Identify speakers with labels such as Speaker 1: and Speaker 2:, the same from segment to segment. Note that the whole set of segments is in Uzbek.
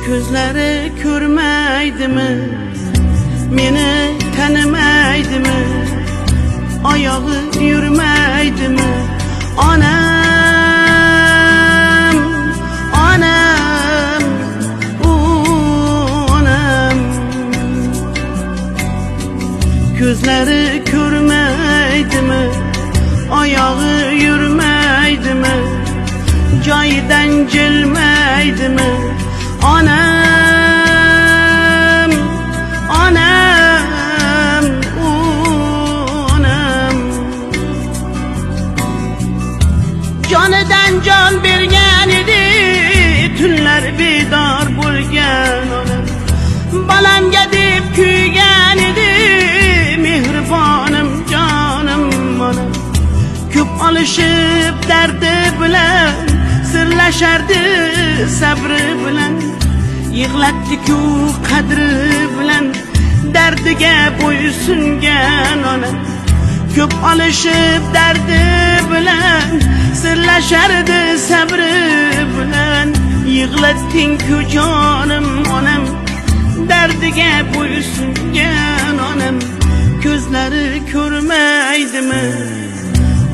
Speaker 1: Gözleri görmeydimi, meni tanimaydimi, ayağı yürümeydimi? Anam, anam, anam. Gözleri görmeydimi, ayağı yürümeydimi, caydan cilmeydimi? Anam, anam, anam. Canıdan can bergen idi, tünler bedar bo'lgan onam. Balamga deb kuygan idi, mehribonim jonim onam. Ko'p alışıp derdi bilan, sirlashardi sabri bilan. Yig'latdi-ku qadri bilan, dardiga bo'ysungan onam. Ko'p alışıp derdi bilan, sirlashardi sabri bilan. Yig'latding-ku jonim onam, dardiga bo'ysungan onam. Ko'zlari ko'rmaydimi,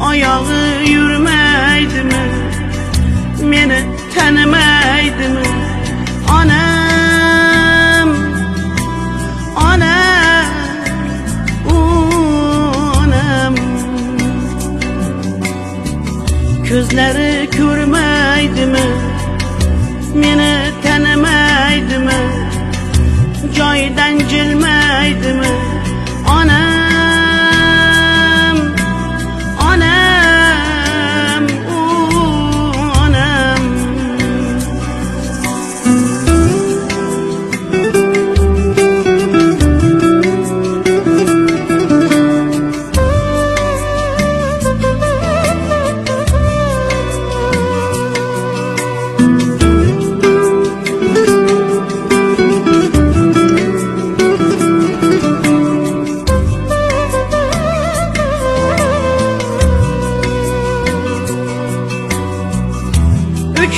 Speaker 1: ayağı yürümeydimi, meni tanimaydimi? Anam, anam, anam. Gözleri görmeydimi, meni tanimaydimi, joydan jilmaydimi? Anam, anam, anam.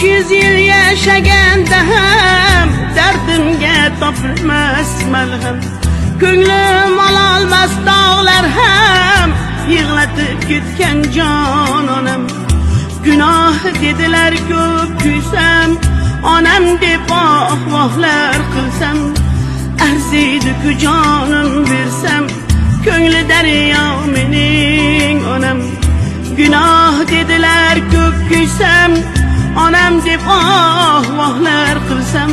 Speaker 1: 300 yıl yaşaganda ham dardimga topilmas malham. Ko'nglim ololmas dog'lar ham yig'latib ketgan jon onam. Gunoh dedilar ko'p kuysam, onam deb vohlar qilsam, arziydi-ku jonim bersam, ko'ngli daryo mening onam. Gunoh dedilar ko'p kuysam, onam deb vohlar qilsam,